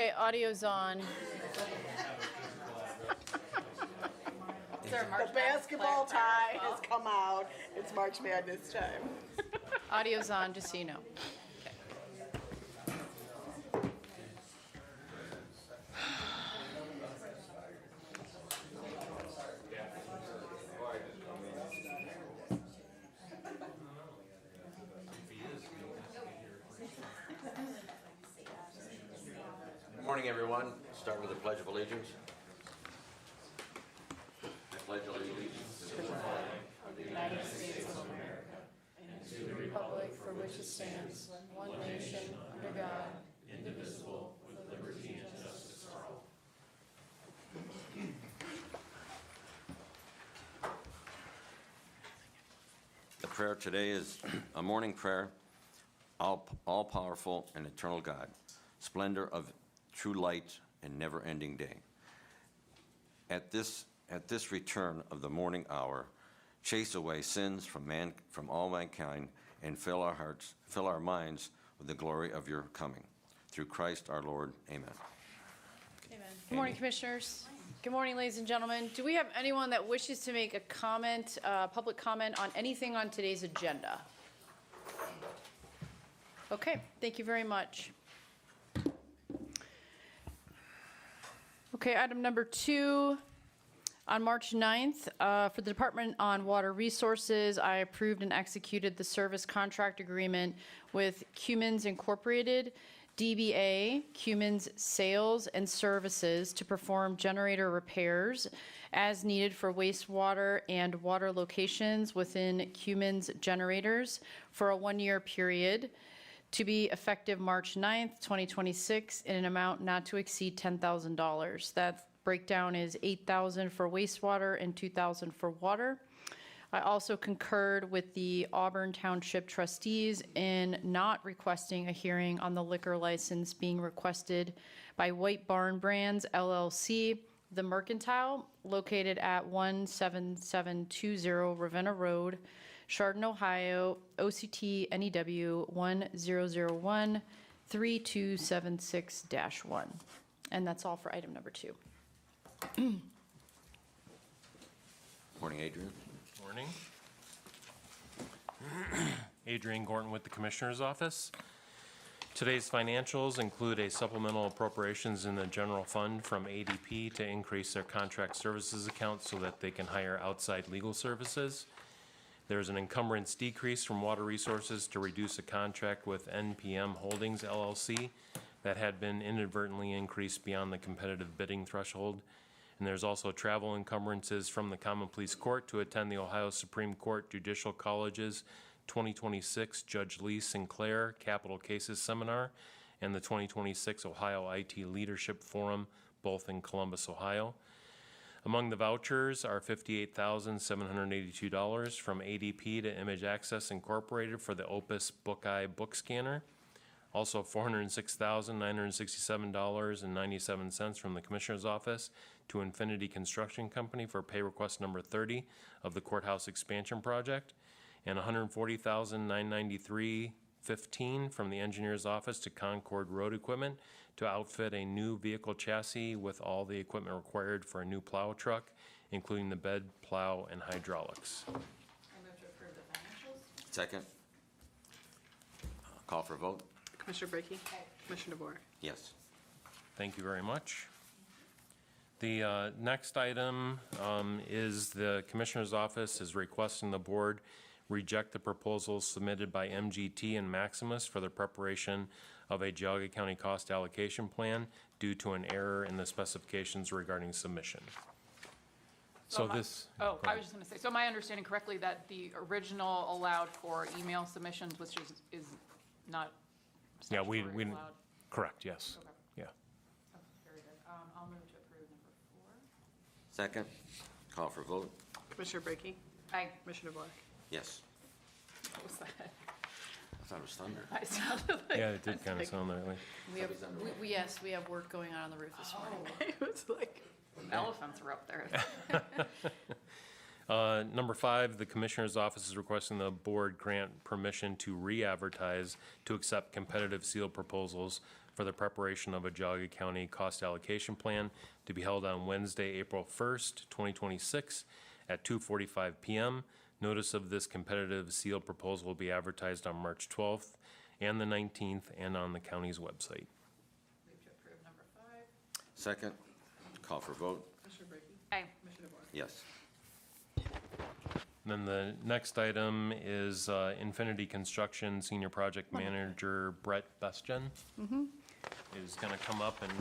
Okay, audio's on. The basketball tie has come out. It's March Madness time. Audio's on, just so you know. Good morning, everyone. Start with the Pledge of Allegiance. I pledge allegiance to the flag Of the United States of America and to the republic for which it stands, one nation, under God, indivisible, with liberty and justice for all. The prayer today is a morning prayer. All-powerful and eternal God, splendor of true light and never-ending day. At this return of the morning hour, chase away sins from all mankind, and fill our minds with the glory of your coming. Through Christ our Lord. Amen. Amen. Good morning, Commissioners. Good morning, ladies and gentlemen. Do we have anyone that wishes to make a comment, public comment on anything on today's agenda? Okay, thank you very much. Okay, item number 2. On March 9th, for the Department on Water Resources, I approved and executed the service contract agreement with Cummins Incorporated, DBA Cummins Sales and Services to perform generator repairs as needed for wastewater and water locations within Cummins generators for a 1-year period, to be effective March 9th, 2026, in an amount not to exceed $10,000. That breakdown is $8,000 for wastewater and $2,000 for water. I also concurred with the Auburn Township trustees in not requesting a hearing on the liquor license being requested by White Barn Brands LLC, the Mercantile, located at 17720 Ravenna Road, Chardon, Ohio, OCT NEW 1001 3276-1. And that's all for item number 2. Morning, Adrian. Morning. Adrian Gorton with the Commissioner's Office. Today's financials include a supplemental appropriations in the general fund from ADP to increase their contract services account so that they can hire outside legal services. There's an encumbrance decrease from Water Resources to reduce a contract with NPM Holdings LLC that had been inadvertently increased beyond the competitive bidding threshold. And there's also travel encumbrances from the Common Pleas Court to attend the Ohio Supreme Court Judicial College's 2026 Judge Lee Sinclair Capital Cases Seminar and the 2026 Ohio IT Leadership Forum, both in Columbus, Ohio. Among the vouchers are $58,782 from ADP to Image Access Incorporated for the Opus Bookeye book scanner. Also $406,967.97 from the Commissioner's Office to Infinity Construction Company for pay request number 30 of the Courthouse Expansion Project, and $140,993.15 from the Engineer's Office to Concord Road Equipment to outfit a new vehicle chassis with all the equipment required for a new plow truck, including the bed, plow, and hydraulics. I move to approve the financials. Second. Call for vote. Commissioner Brackey? Commissioner DeBoer? Yes. Thank you very much. The next item is the Commissioner's Office is requesting the board reject the proposals submitted by MGT and Maximus for the preparation of a Geauga County cost allocation plan due to an error in the specifications regarding submission. So this. Oh, I was just going to say, so my understanding correctly that the original allowed for email submissions, which is not Yeah, we statutorily allowed? correct, yes. Okay. Yeah. Oh, very good. I'll move to approve number 4. Second. Call for vote. Commissioner Brackey? Aye. Commissioner DeBoer? Yes. What was that? I thought it was thunder. I sounded like. Yeah, it did kind of sound that way. Yes, we have work going on the roof this morning. It was like, Elephants are up there. Number 5, the Commissioner's Office is requesting the board grant permission to re-advertise to accept competitive seal proposals for the preparation of a Geauga County cost allocation plan to be held on Wednesday, April 1st, 2026 at 2:45 PM. Notice of this competitive sealed proposal will be advertised on March 12th and the 19th and on the county's website. Move to approve number 5. Second. Call for vote. Commissioner Brinkley? Aye. Commissioner DeBoer? Yes. And then the next item is Infinity Construction Senior Project Manager Brett Bestjen is going to come up and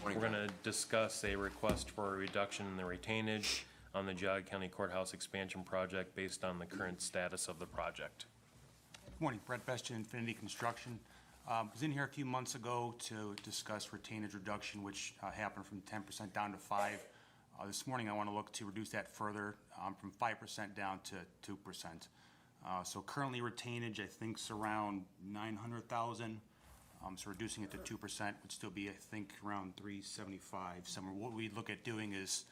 we're going to discuss a request for a reduction in the retainage on the Geauga County Courthouse expansion project based on the current status of the project. Good morning, Brett Bestien, Infinity Construction. Was in here a few months ago to discuss retainage reduction, which happened from 10% down to 5%. This morning, I want to look to reduce that further from 5% down to 2%. So currently retainage, I think, is around 900,000. So reducing it to 2% would still be, I think, around 375 somewhere. What we look at doing is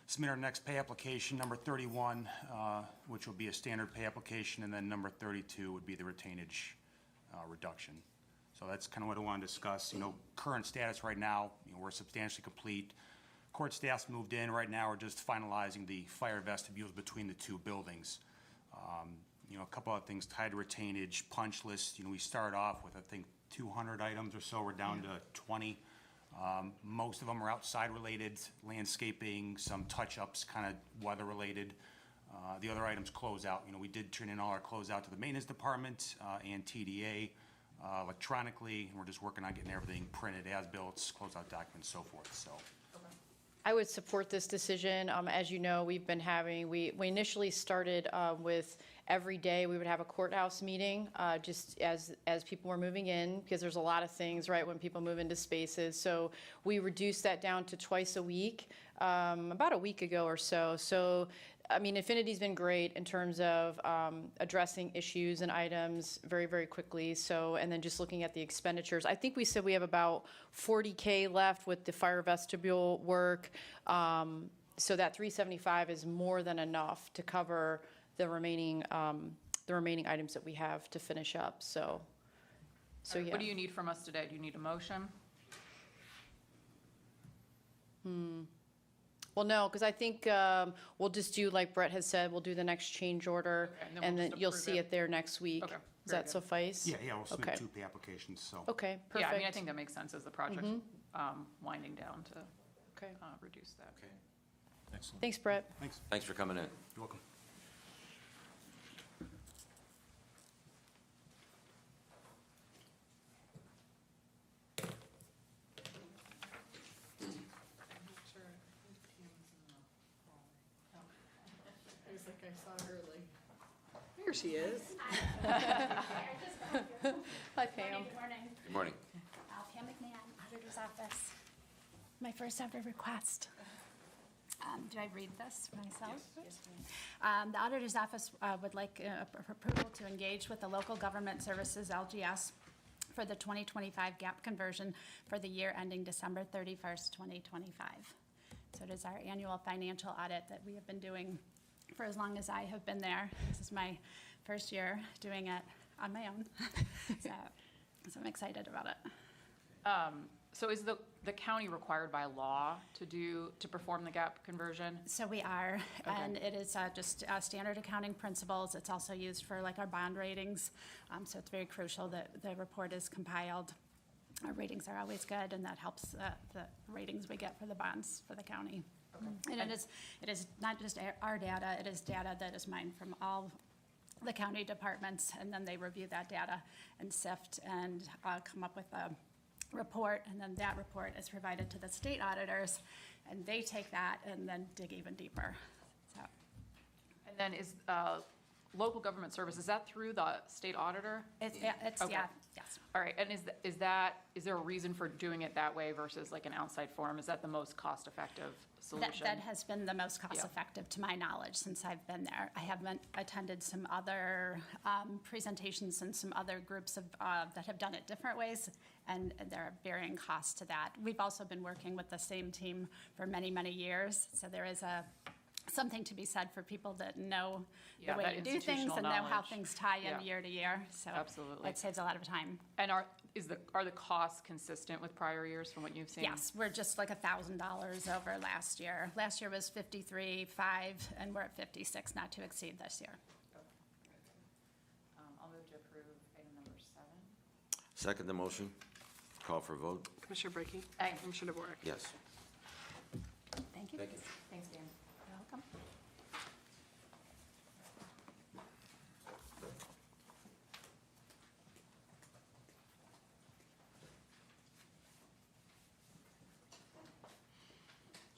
submit our next pay application, number 31, which will be a standard pay application, and then number 32 would be the retainage reduction. So that's kind of what I want to discuss. Current status right now, we're substantially complete. Court staff's moved in. Right now, we're just finalizing the fire vestibules between the two buildings. A couple of things tied to retainage, punch list. We started off with, I think, 200 items or so. We're down to 20. Most of them are outside related, landscaping, some touch-ups, kind of weather related. The other items close out. We did turn in all our closeout to the maintenance department and TDA electronically, and we're just working on getting everything printed, as-built, closeout documents, so forth. So. I would support this decision. As you know, we initially started with every day we would have a courthouse meeting, just as people were moving in, because there's a lot of things, right, when people move into spaces. So we reduced that down to twice a week, about a week ago or so. So, I mean, Infinity's been great in terms of addressing issues and items very, very quickly. So, and then just looking at the expenditures, I think we said we have about 40K left with the fire vestibule work. So that 375 is more than enough to cover the remaining items that we have to finish up. So yeah. What do you need from us today? Do you need a motion? Well, no, because I think we'll just do, like Brett has said, we'll do the next change order, Okay, and then and we'll then just you'll approve see it. it there next week. Okay, Does very that good. suffice? Yeah, we'll submit Okay. 2 pay applications, so. Okay, perfect. Yeah, I mean, I think that makes sense as the project's winding down to Okay. reduce that. Okay. Excellent. Thanks, Brett. Thanks. Thanks for coming in. You're welcome. I was like, I saw her like, there she is. Hi, Pam. Good morning. Good morning. Pam McMahon, Auditor's Office. My first ever request. Do I read this myself? The Auditor's Office would like approval to engage with the Local Government Services, LGS, for the 2025 gap conversion for the year ending December 31st, 2025. So it is our annual financial audit that we have been doing for as long as I have been there. This is my first year doing it on my own. So I'm excited about it. So is the county required by law to perform the gap conversion? So we are, Okay. and it is just standard accounting principles. It's also used for like our bond ratings. So it's very crucial that the report is compiled. Our ratings are always good, and that helps the ratings we get for the bonds for the county. And it is not just our data, it is data that is mined from all the county departments, and then they review that data and sift and come up with a report, and then that report is provided to the state auditors, and they take that and then dig even deeper. So, And then is local government service, is that through the state auditor? it's, Okay. yeah, yes. All right, and is there a reason for doing it that way versus like an outside forum? Is that the most cost-effective solution? That has been the most cost-effective to my knowledge since I've been there. I haven't attended some other presentations and some other groups that have done it different ways, and there are varying costs to that. We've also been working with the same team for many, many years, so there is a something to be said for people that know the Yeah, way that to do things institutional and know how knowledge. things tie Yeah. in year to year. So Absolutely. it saves a lot of time. And are the costs consistent with prior years from what you've seen? Yes, we're just like $1,000 over last year. Last year was 53.5, and we're at 56, not to exceed this year. I'll move to approve item number 7. Second the motion. Call for a vote. Commissioner Brackey? Aye. Commissioner DeWark? Yes. Thank you. Thank you. Thanks, Dan. You're welcome.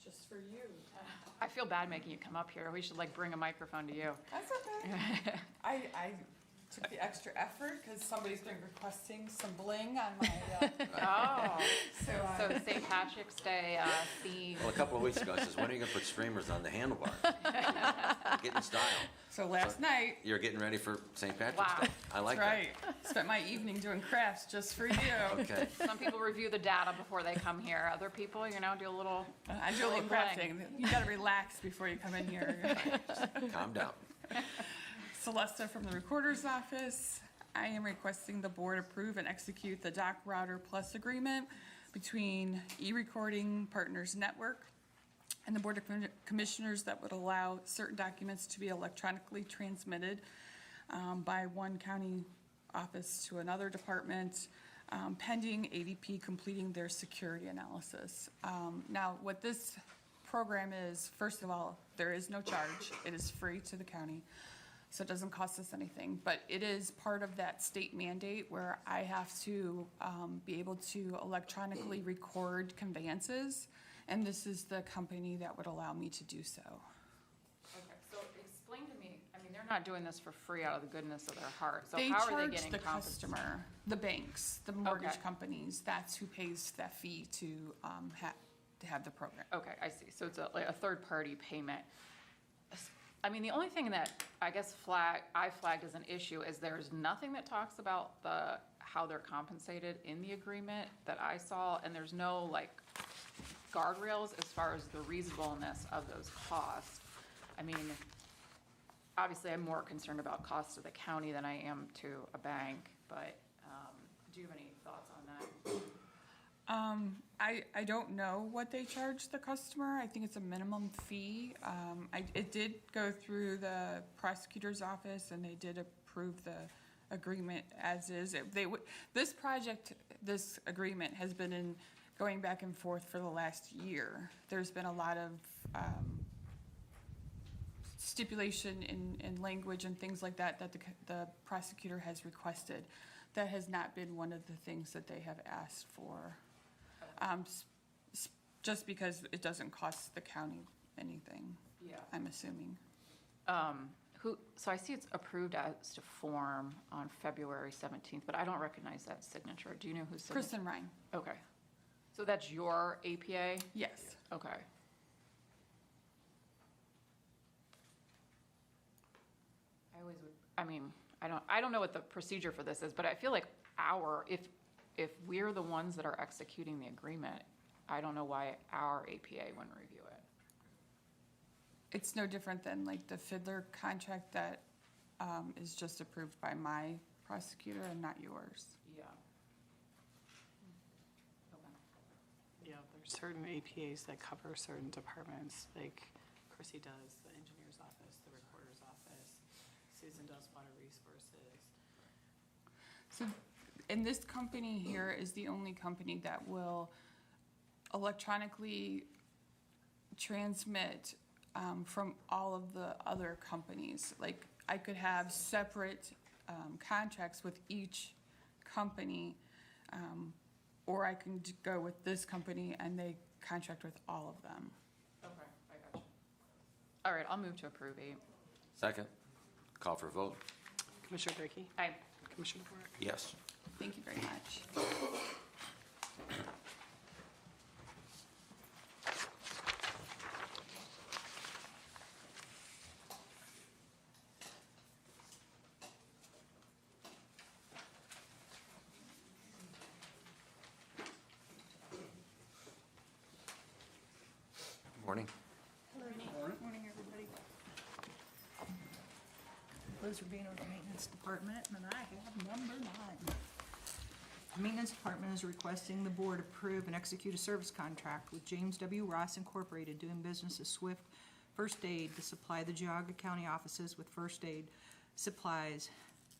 Just for you. I feel bad making you come up here. We should like bring a microphone to you. That's okay. I took the extra effort because somebody's been requesting some bling on my, Oh, so so St. Patrick's Day theme. Well, a couple of weeks ago, I says, when are you gonna put streamers on the handlebar? Get in style. so last night, You're getting ready for St. Patrick's Wow. Day. I like that's that. right, spent my evening doing crafts just for you. Okay. Some people review the data before they come here. Other people, do a little. I do a little Bling. crafting. You gotta relax before you come in here. Calm down. Celesta from the Recorder's Office. I am requesting the board approve and execute the Doc Router Plus agreement between E-Recording Partners Network and the Board of Commissioners that would allow certain documents to be electronically transmitted by one county office to another department, pending ADP completing their security analysis. Now, what this program is, first of all, there is no charge. It is free to the county, so it doesn't cost us anything. But it is part of that state mandate where I have to be able to electronically record conveyances, and this is the company that would allow me to do so. Okay, so explain to me, they're not doing this for free out of the goodness of their heart. So They how are they charge getting the compensated? customer, the banks, the mortgage Okay. companies, that's who pays that fee to have the program. Okay, I see. So it's like a third-party payment. The only thing that I guess I flagged as an issue is there's nothing that talks about how they're compensated in the agreement that I saw, and there's no guardrails as far as the reasonableness of those costs. Obviously, I'm more concerned about costs to the county than I am to a bank, but do you have any thoughts on that? I don't know what they charge the customer. I think it's a minimum fee. It did go through the prosecutor's office, and they did approve the agreement as is. This agreement has been going back and forth for the last year. There's been a lot of stipulation in language and things like that the prosecutor has requested. That has not been one of the things that they have asked for. Just because it doesn't cost the county anything, Yeah. I'm assuming. So I see it's approved as to form on February 17th, but I don't recognize that signature. Do you know whose signature? Kristen Ryan, Okay. So that's your APA? yes. Okay. I always would, I don't know what the procedure for this is, but I feel like if we're the ones that are executing the agreement, I don't know why our APA wouldn't review it. It's no different than like the Fiddler contract that is just approved by my prosecutor and not yours. Yeah. Okay. Yeah, there's certain APAs that cover certain departments, like Chrissy does, the engineer's office, the recorder's office, Susan does water resources. So, and this company here is the only company that will electronically transmit from all of the other companies. Like, I could have separate contracts with each company, or I can go with this company and they contract with all of them. Okay, I got you. All right, I'll move to approve 8. Second. Call for a vote. Commissioner Brackey? Aye. Commissioner DeWark? Yes. Thank you very much. Morning. Morning, everybody. Liz Rubino with the Maintenance Department, and I have number 9. The Maintenance Department is requesting the board approve and execute a service contract with James W. Ross Incorporated, doing business as Swift First Aid, to supply the Geauga County offices with first aid supplies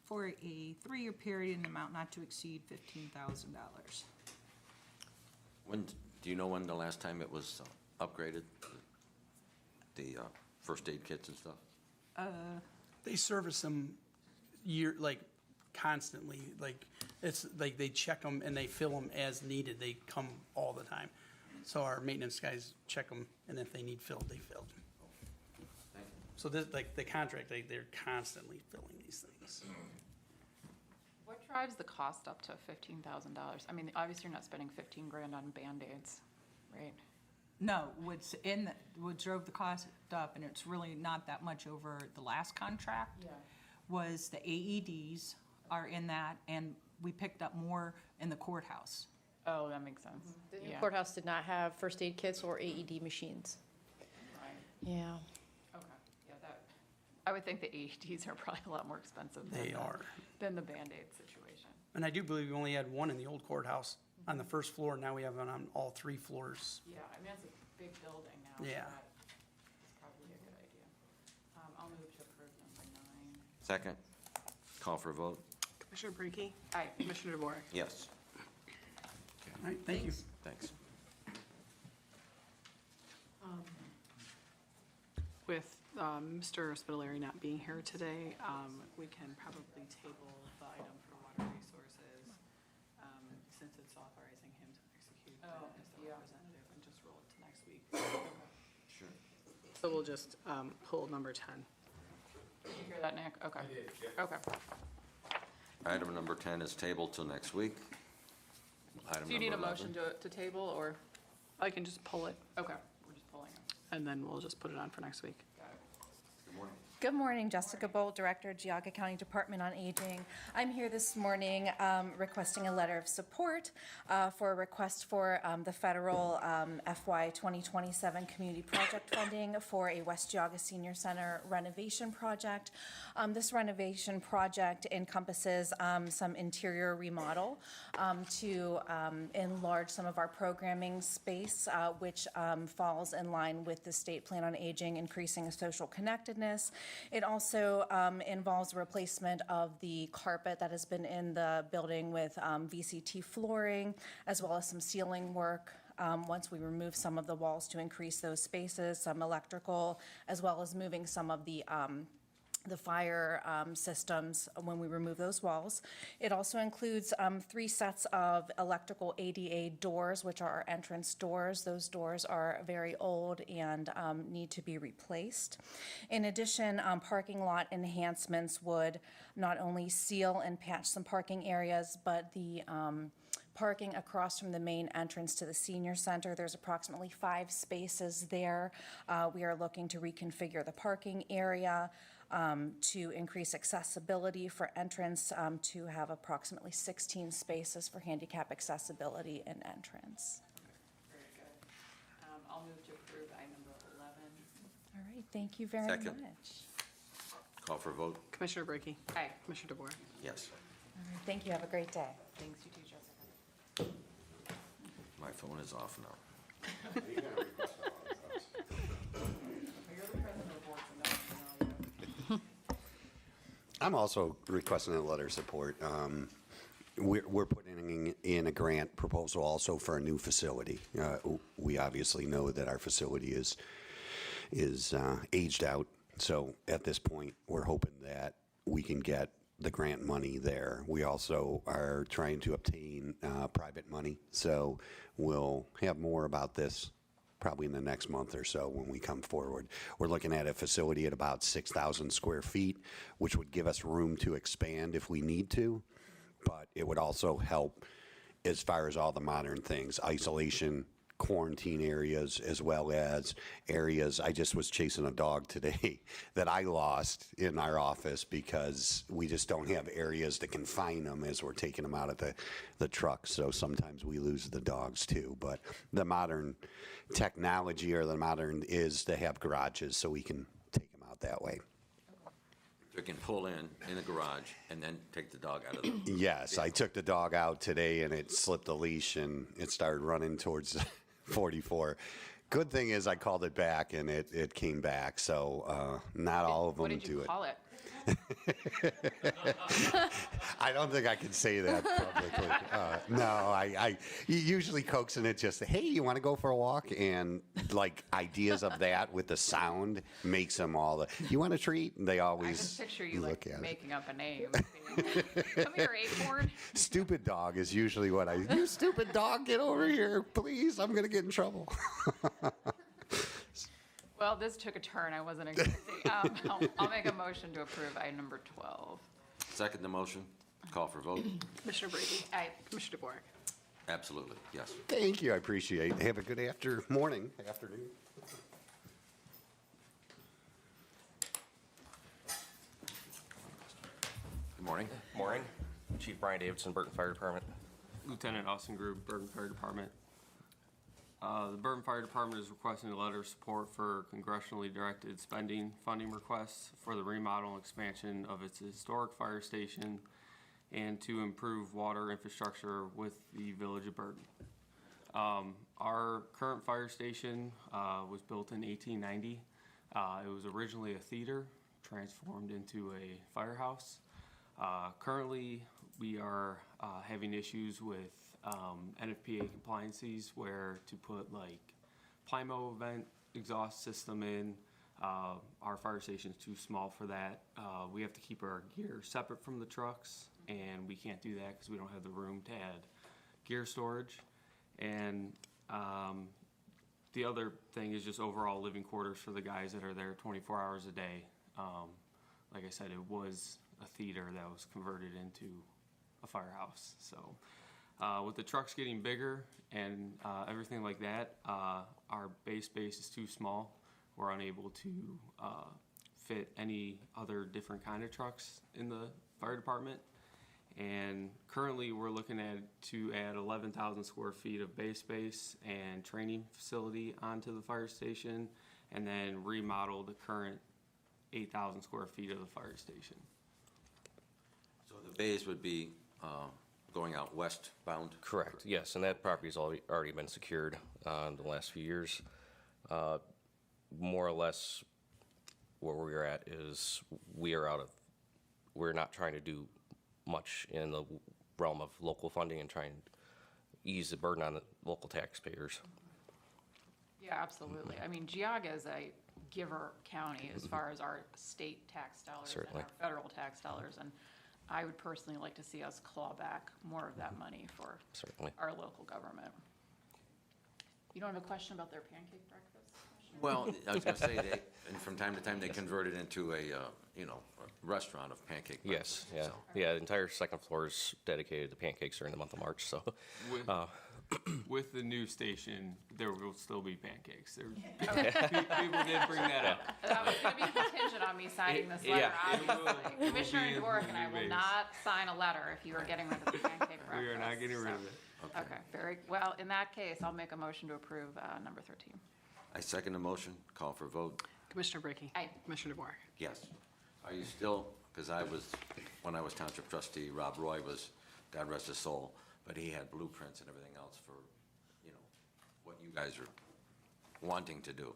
for a 3-year period in an amount not to exceed $15,000. When, do you know when the last time it was upgraded? The first aid kits and stuff? They service them constantly, it's like they check them and they fill them as needed. They come all the time. So our maintenance guys check them, and if they need filled, they fill them. So this, the contract, they're constantly filling these things. What drives the cost up to $15,000? I mean, obviously you're not spending 15 grand on Band-Aids, right? No, what drove the cost up, and it's really not that much over the last contract, was the AEDs are in that, and we picked up more in the courthouse. Oh, that makes sense. The new Yeah. courthouse did not have first aid kits or AED machines. Right. Yeah. Okay, yeah, that, I would think the AEDs are probably a lot more expensive They are. than the Band-Aid situation. And I do believe we only had one in the old courthouse on the first floor. Now we have one on all 3 floors. Yeah, I mean, it's a big building now. so Yeah. That's probably a good idea. I'll move to approve number 9. Second. Call for a vote? Commissioner Brackey? Aye. Commissioner DeBoer? Yes. All right, thank you. Thanks. With Mr. Spitaleri not being here today, we can probably table the item for water resources, since it's authorizing him to execute as the representative, and just roll it to next week. Sure. So we'll just pull number 10. Did you hear that, Nick? Okay. Okay. Item number 10 is tabled till next week. Item Do you need a number motion 11. to table, or? I can just pull it, Okay, we're just pulling it. and then we'll just put it on for next week. Got it. Good morning. Good morning, Jessica Bolt, Director, Geauga County Department on Aging. I'm here this morning requesting a letter of support for a request for the federal FY 2027 community project funding for a West Geauga Senior Center renovation project. This renovation project encompasses some interior remodel to enlarge some of our programming space, which falls in line with the state plan on aging, increasing social connectedness. It also involves replacement of the carpet that has been in the building with VCT flooring, as well as some ceiling work. Once we remove some of the walls to increase those spaces, some electrical, as well as moving some of the fire systems when we remove those walls. It also includes 3 sets of electrical ADA doors, which are our entrance doors. Those doors are very old and need to be replaced. In addition, parking lot enhancements would not only seal and patch some parking areas, but the parking across from the main entrance to the senior center. There's approximately 5 spaces there. We are looking to reconfigure the parking area to increase accessibility for entrance, to have approximately 16 spaces for handicap accessibility and entrance. Very good. I'll move to approve item number 11. All right, thank you very Second. much. Call for a vote? Commissioner Brackey? Aye. Commissioner DeBoer? Yes. All right, thank you, have a great day. Thanks, you too, Jessica. My phone is off now. You're the president of boards, and that's, I'm also requesting a letter of support. We're putting in a grant proposal also for a new facility. We obviously know that our facility is aged out. So at this point, we're hoping that we can get the grant money there. We also are trying to obtain private money. So we'll have more about this probably in the next month or so when we come forward. We're looking at a facility at about 6,000 square feet, which would give us room to expand if we need to, but it would also help as far as all the modern things, isolation, quarantine areas, as well as areas. I just was chasing a dog today that I lost in our office because we just don't have areas to confine them as we're taking them out of the truck. So sometimes we lose the dogs too. But the modern technology or the modern is to have garages so we can take them out that way. If You can pull in the garage, and then take the dog out of the... Yes, I took the dog out today and it slipped the leash and it started running towards 44. Good thing is I called it back and it came back, so not all of them What did you do it. call it? I don't think I can say that publicly. No, he usually coaxing it just, hey, you want to go for a walk? And like ideas of that with the sound makes them all, you want a treat? And they I always can picture you look like at it. making up a name. Come here, Acorn. Stupid dog is usually what you stupid dog, get over here, please. I'm going to get in trouble. Well, this took a turn I wasn't expecting. I'll make a motion to approve item number 12. Second the motion, call for vote. Commissioner Brady? Aye. Commissioner DeBoer? Absolutely, yes. Thank you, I appreciate it. Have a good afternoon. Good morning. Morning. Chief Brian Davidson, Burton Fire Department. Lieutenant Austin Group, Burton Fire Department. The Burton Fire Department is requesting a letter of support for congressionally directed funding requests for the remodel and expansion of its historic fire station and to improve water infrastructure with the village of Burton. Our current fire station was built in 1890. It was originally a theater, transformed into a firehouse. Currently, we are having issues with NFPA compliances where to put like Plimo vent exhaust system in. Our fire station is too small for that. We have to keep our gear separate from the trucks, and we can't do that because we don't have the room to add gear storage. And the other thing is just overall living quarters for the guys that are there 24 hours a day. Like I said, it was a theater that was converted into a firehouse. So with the trucks getting bigger and everything like that, our base space is too small. We're unable to fit any other different kind of trucks in the fire department. And currently we're looking to add 11,000 square feet of base space and training facility onto the fire station, and then remodel the current 8,000 square feet of the fire station. So the bays would be going out westbound? Correct, yes, and that property's already been secured in the last few years. More or less where we're at is we're not trying to do much in the realm of local funding and trying to ease the burden on the local taxpayers. Yeah, absolutely. I mean, Geauga is a giver county as far as our state tax dollars Certainly. and our federal tax dollars. And I would personally like to see us claw back more of that money for Certainly. our local government. You don't have a question about their pancake breakfast? Well, I was going to say, and from time to time, they convert it into a restaurant of pancake breakfast. Yes, yeah. So, Yeah, the entire second floor is dedicated to pancakes during the month of March, so. With the new station, there will still be pancakes. People did bring that up. That was going to be contingent on me signing this letter, obviously. Commissioner DeWark and I will not sign a letter if you are getting rid of the pancake breakfast. We are not getting rid of it. Okay, very, well, in that case, I'll make a motion to approve number 13. I second the motion, call for vote. Commissioner Brady? Aye. Commissioner DeBoer? Yes. Are you still, because when I was township trustee, Rob Roy was, God rest his soul, but he had blueprints and everything else for, what you guys are wanting to do.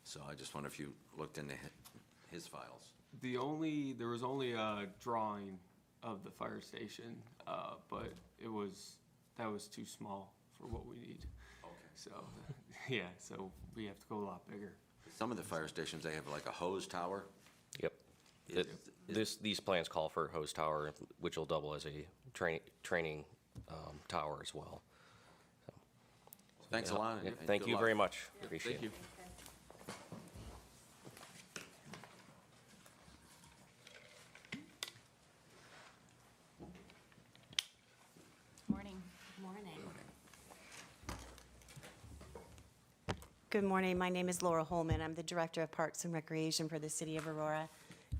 So I just wonder if you looked into his files. There was only a drawing of the fire station, but that was too small for what we need. Okay. So, yeah, so we have to go a lot bigger. Some of the fire stations, they have like a hose tower. Yep. These plans call for a hose tower, which will double as a training tower as well. Thanks a lot. Yeah, and thank good you luck. very much. Appreciate Thank it. you. Morning. Morning. Good morning. My name is Laura Holman. I'm the Director of Parks and Recreation for the City of Aurora.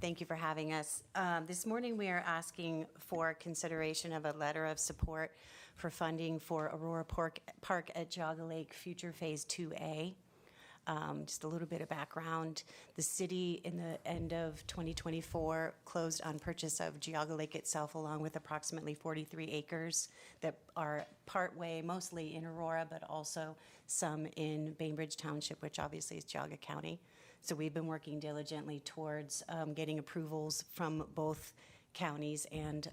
Thank you for having us. This morning, we are asking for consideration of a letter of support for funding for Aurora Park at Geauga Lake Future Phase 2A. Just a little bit of background. The city, in the end of 2024, closed on purchase of Geauga Lake itself, along with approximately 43 acres that are partway, mostly in Aurora, but also some in Bainbridge Township, which obviously is Geauga County. So we've been working diligently towards getting approvals from both counties and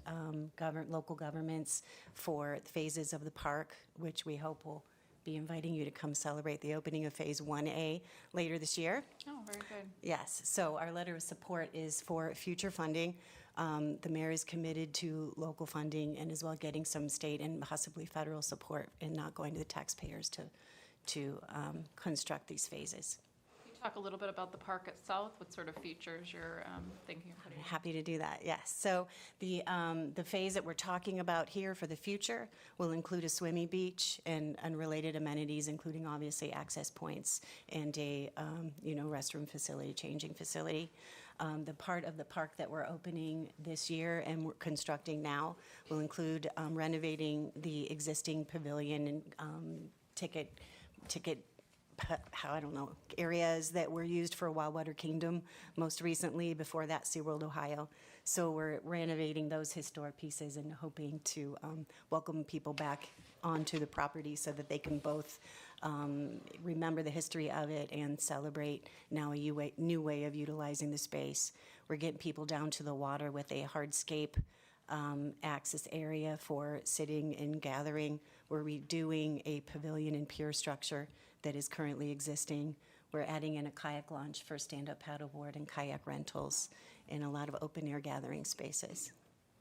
local governments for phases of the park, which we hope will be inviting you to come celebrate the opening of Phase 1A later this year. Oh, very good. Yes, so our letter of support is for future funding. The mayor is committed to local funding and as well getting some state and possibly federal support and not going to the taxpayers to construct these phases. Can you talk a little bit about the park itself? What sort of features you're thinking of putting in? Happy to do that, yes. So the phase that we're talking about here for the future will include a swimming beach and unrelated amenities, including obviously access points and a, restroom facility, changing facility. The part of the park that we're opening this year and we're constructing now will include renovating the existing pavilion and ticket areas that were used for Wildwater Kingdom most recently, before that SeaWorld Ohio. So we're renovating those historic pieces and hoping to welcome people back onto the property so that they can both remember the history of it and celebrate now a new way of utilizing the space. We're getting people down to the water with a hardscape access area for sitting and gathering. We're redoing a pavilion and pier structure that is currently existing. We're adding in a kayak launch for stand-up paddleboard and kayak rentals and a lot of open-air gathering spaces.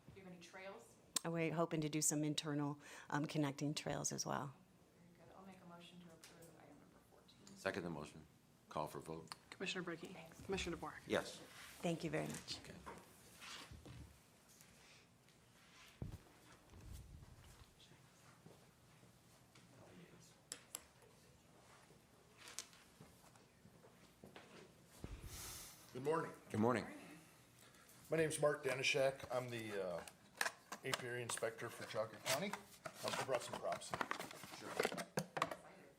Do you have any trails? And we're hoping to do some internal connecting trails as well. Very good. I'll make a motion to approve item number 14. Second the motion. Call for vote. Commissioner Brackey. Commissioner DeBoer. Yes. Thank you very much. Okay. Good morning. Good morning. My name's Mark Danishek. I'm the apiary inspector for Geauga County. I brought some props.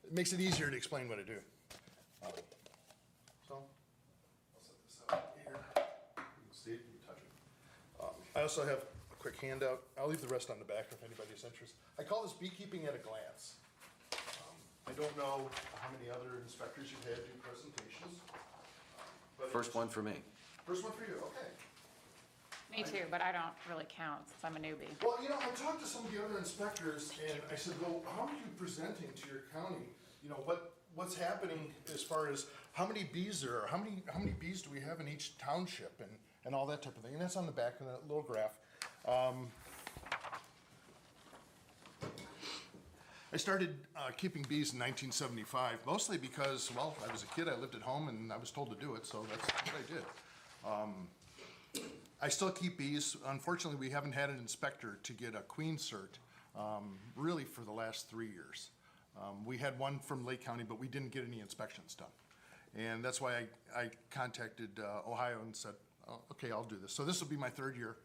It makes it easier to explain what I do. So, I'll set this out here. You can see it, you can touch it. I also have a quick handout. I'll leave the rest on the back if anybody's interested. I call this beekeeping at a glance. I don't know how many other inspectors you've had do presentations. First one for me. First one for you, okay. Me too, but I don't really count since I'm a newbie. Well, I talked to some of the other inspectors, and I said, well, how are you presenting to your county? What's happening as far as how many bees there are, how many bees do we have in each township, and all that type of thing. And that's on the back of that little graph. I started keeping bees in 1975, mostly because, well, I was a kid, I lived at home, and I was told to do it, so that's what I did. I still keep bees. Unfortunately, we haven't had an inspector to get a queen cert, really for the last 3 years. We had one from Lake County, but we didn't get any inspections done. And that's why I contacted Ohio and said, oh, okay, I'll do this. So this will be my 3rd year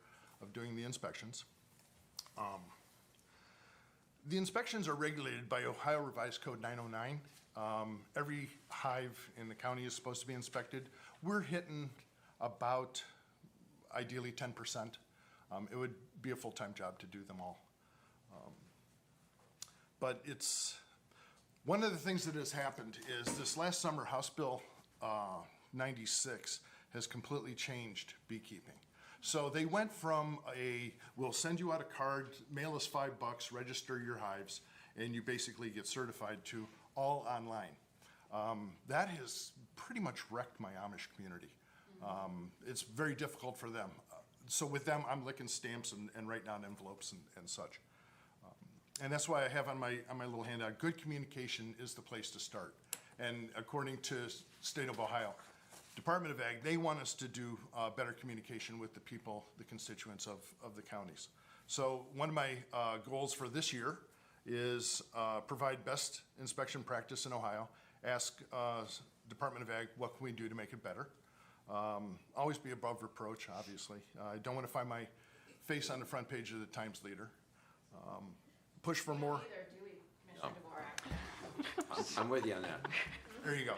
of doing the inspections. The inspections are regulated by Ohio Revised Code 909. Every hive in the county is supposed to be inspected. We're hitting about, ideally, 10%. It would be a full-time job to do them all. But it's, one of the things that has happened is this last summer, House Bill 96 has completely changed beekeeping. So they went from we'll send you out a card, mail us $5, register your hives, and you basically get certified, to all online. That has pretty much wrecked my Amish community. It's very difficult for them. So with them, I'm licking stamps and writing down envelopes and such. And that's why I have on my little handout, good communication is the place to start. And according to State of Ohio, Department of Ag, they want us to do better communication with the people, the constituents of the counties. So one of my goals for this year is provide best inspection practice in Ohio, ask Department of Ag, what can we do to make it better? Always be above reproach, obviously. I don't want to find my face on the front page of the Times Leader. Push for more. I'm with you on that. There you go.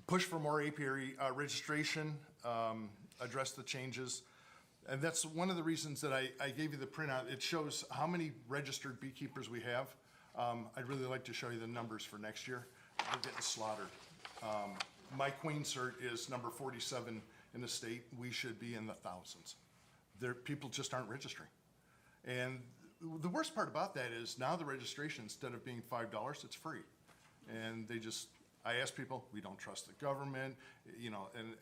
Push for more apiary registration, address the changes. And that's one of the reasons that I gave you the printout. It shows how many registered beekeepers we have. I'd really like to show you the numbers for next year. We're getting slaughtered. My queen cert is number 47 in the state. We should be in the thousands. People just aren't registering. And the worst part about that is now the registration, instead of being $5, it's free. And I ask people, we don't trust the government, you know, and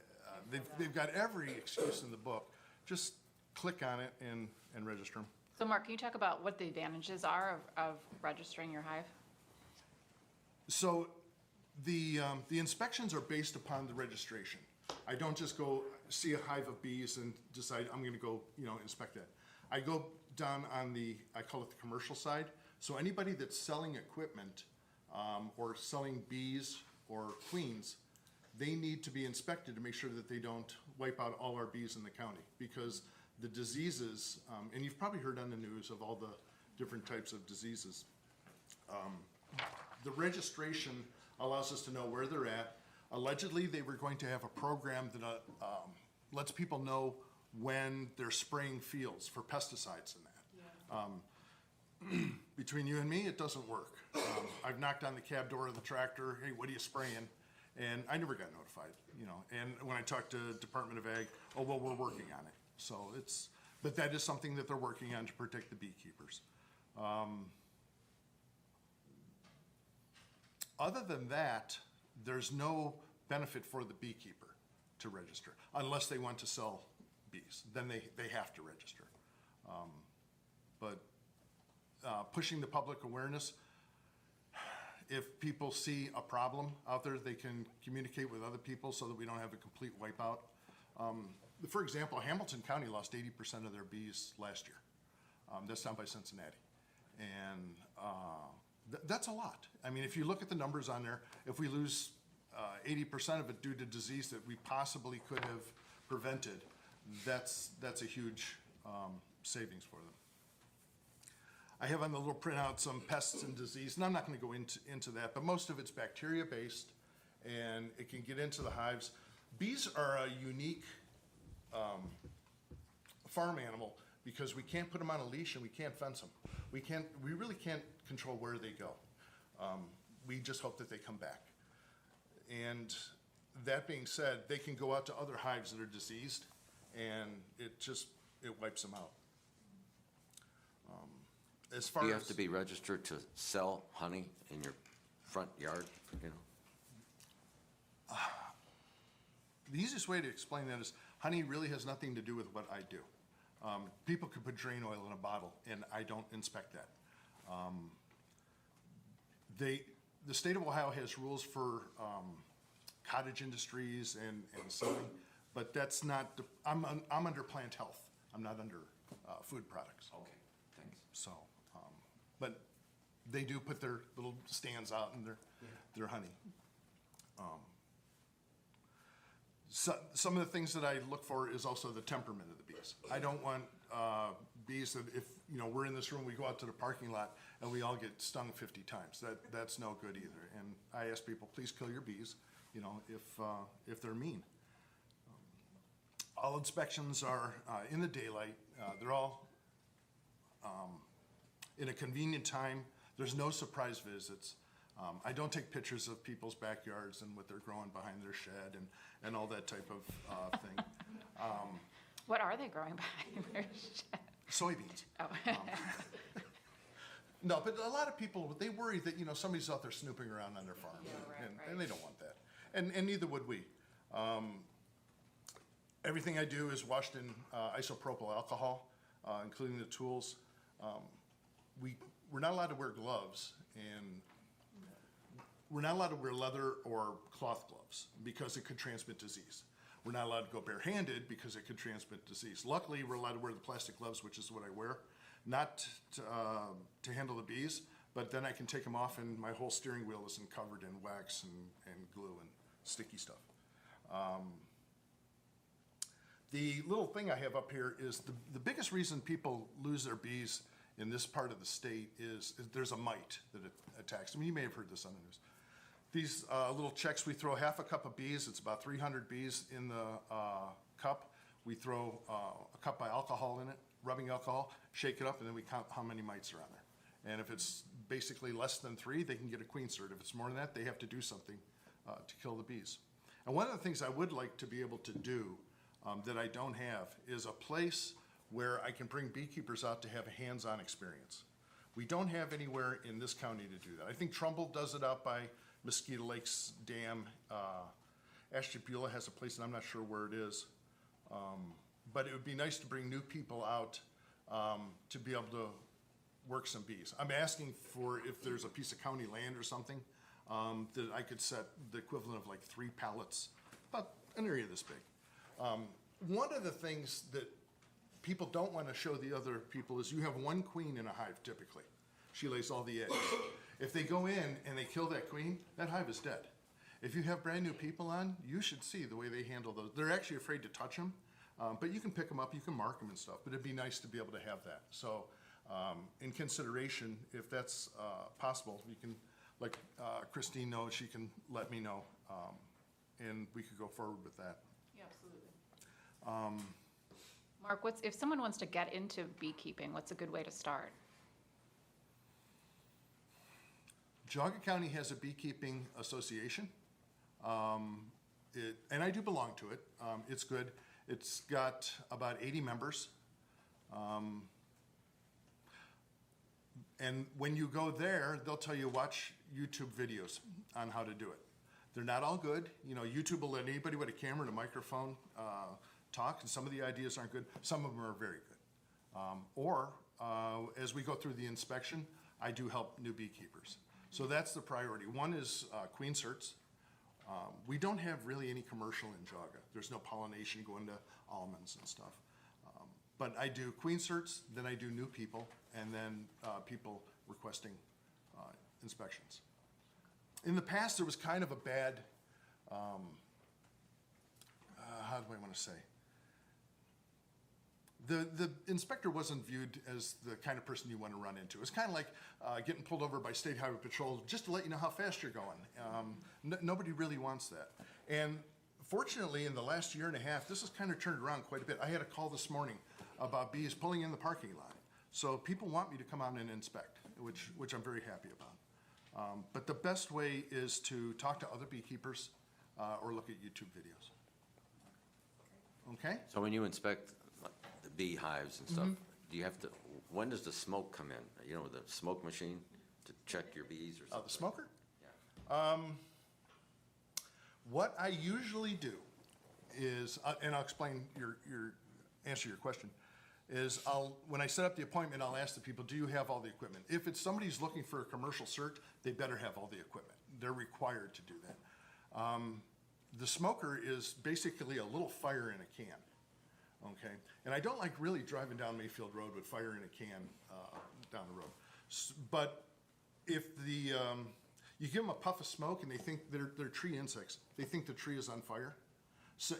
they've got every excuse in the book. Just click on it and register them. So Mark, can you talk about what the advantages are of registering your hive? So the inspections are based upon the registration. I don't just go see a hive of bees and decide I'm gonna go, you know, inspect that. I go down on I call it the commercial side. So anybody that's selling equipment or selling bees or queens, they need to be inspected to make sure that they don't wipe out all our bees in the county, because the diseases, and you've probably heard on the news of all the different types of diseases. The registration allows us to know where they're at. Allegedly, they were going to have a program that lets people know when they're spraying fields for pesticides and that. Between you and me, it doesn't work. I've knocked on the cab door of the tractor, hey, what are you spraying? And I never got notified, you know. And when I talked to Department of Ag, oh, well, we're working on it. So but that is something that they're working on to protect the beekeepers. Other than that, there's no benefit for the beekeeper to register unless they want to sell bees. Then they have to register. But pushing the public awareness, if people see a problem out there, they can communicate with other people so that we don't have a complete wipeout. For example, Hamilton County lost 80% of their bees last year. That's down by Cincinnati. And that's a lot. I mean, if you look at the numbers on there, if we lose 80% of it due to disease that we possibly could have prevented, that's a huge savings for them. I have on the little printout some pests and disease, and I'm not going to go into that, but most of it's bacteria-based, and it can get into the hives. Bees are a unique farm animal because we can't put them on a leash and we can't fence them. We really can't control where they go. We just hope that they come back. And that being said, they can go out to other hives that are diseased, and it wipes them out. As far Do you as have to be registered to sell honey in your front yard, you know? The easiest way to explain that is honey really has nothing to do with what I do. People could put drain oil in a bottle, and I don't inspect that. The state of Ohio has rules for cottage industries and selling, but that's not, I'm under plant health. I'm not under food products. Okay, thanks. So, but they do put their little stands out and their honey. So, some of the things that I look for is also the temperament of the bees. I don't want bees that if, you know, we're in this room, we go out to the parking lot and we all get stung 50 times. That's no good either. And I ask people, please kill your bees, you know, if they're mean. All inspections are in the daylight. They're all in a convenient time. There's no surprise visits. I don't take pictures of people's backyards and what they're growing behind their shed and all that type of thing. What are they growing behind their shed? Soybeans. Oh. No, but a lot of people, they worry that, you know, somebody's out there snooping around on their farm. And they don't want that. And neither would we. Everything I do is washed in isopropyl alcohol, including the tools. We're not allowed to wear gloves, and we're not allowed to wear leather or cloth gloves because it could transmit disease. We're not allowed to go barehanded because it could transmit disease. Luckily, we're allowed to wear the plastic gloves, which is what I wear, not to handle the bees, but then I can take them off and my whole steering wheel isn't covered in wax and glue and sticky stuff. The little thing I have up here is the biggest reason people lose their bees in this part of the state is there's a mite that attacks. I mean, you may have heard this on the news. These little checks, we throw half a cup of bees, it's about 300 bees in the cup. We throw a cup of alcohol in it, rubbing alcohol, shake it up, and then we count how many mites are on there. And if it's basically less than 3, they can get a queen cert. If it's more than that, they have to do something to kill the bees. And one of the things I would like to be able to do that I don't have is a place where I can bring beekeepers out to have a hands-on experience. We don't have anywhere in this county to do that. I think Trumbull does it out by Mosquito Lakes Dam. Ashtabula has a place, and I'm not sure where it is. But it would be nice to bring new people out to be able to work some bees. I'm asking for if there's a piece of county land or something that I could set the equivalent of like 3 pallets, about an area this big. One of the things that people don't want to show the other people is you have one queen in a hive typically. She lays all the eggs. If they go in and they kill that queen, that hive is dead. If you have brand new people on, you should see the way they handle those. They're actually afraid to touch them, but you can pick them up, you can mark them and stuff, but it'd be nice to be able to have that. So in consideration, if that's possible, you can, like Christine knows, she can let me know, and we could go forward with that. Yeah, absolutely. Mark, if someone wants to get into beekeeping, what's a good way to start? Geauga County has a beekeeping association, and I do belong to it. It's good. It's got about 80 members. And when you go there, they'll tell you watch YouTube videos on how to do it. They're not all good. You know, YouTube will let anybody with a camera and a microphone talk, and some of the ideas aren't good. Some of them are very good. As we go through the inspection, I do help new beekeepers. So that's the priority. One is queen certs. We don't have really any commercial in Geauga. There's no pollination going to almonds and stuff. But I do queen certs, then I do new people, and then people requesting inspections. In the past, there was kind of a bad, how do I want to say? The inspector wasn't viewed as the kind of person you want to run into. It's kind of like getting pulled over by State Highway Patrol just to let you know how fast you're going. Nobody really wants that. And fortunately, in the last year and a half, this has kind of turned around quite a bit. I had a call this morning about bees pulling in the parking lot. So people want me to come out and inspect, which I'm very happy about. But the best way is to talk to other beekeepers or look at YouTube videos. Okay? So when you inspect the beehives and stuff, do you have to, when does the smoke come in? You know, the smoke machine to check your bees or something? The smoker? Yeah. What I usually do is, and I'll explain answer your question, is when I set up the appointment, I'll ask the people, do you have all the equipment? If it's somebody's looking for a commercial cert, they better have all the equipment. They're required to do that. The smoker is basically a little fire in a can, okay? And I don't like really driving down Mayfield Road with fire in a can down the road. But if you give them a puff of smoke and they think they're tree insects, they think the tree is on fire,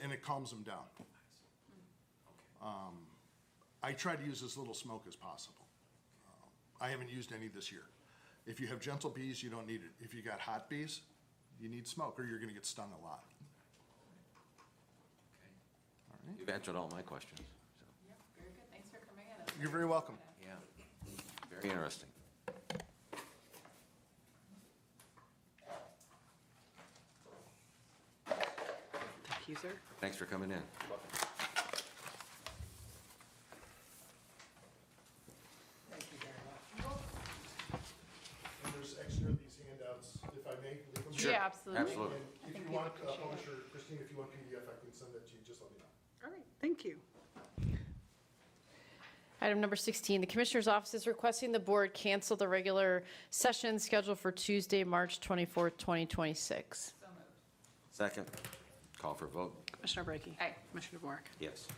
and it calms them down. I try to use as little smoke as possible. I haven't used any this year. If you have gentle bees, you don't need it. If you got hot bees, you need smoke or you're going to get stung a lot. All right. You've answered all my questions. Yep, very good. Thanks for coming in. You're very welcome. Yeah, very interesting. Thank you, sir. Thanks for coming in. Thank you very much. And there's extra of these handouts, if I may. leave them? Sure. Yeah, absolutely. Absolutely. And if you want, publisher, Christine, if you want PDF, I can send that to you, just let me know. All right, thank you. Item number 16, the Commissioner's Office is requesting the board cancel the regular session scheduled for Tuesday, March 24th, 2026. So moved. Second, call for vote. Commissioner Brackey. Aye. Commissioner DeWark. Yes.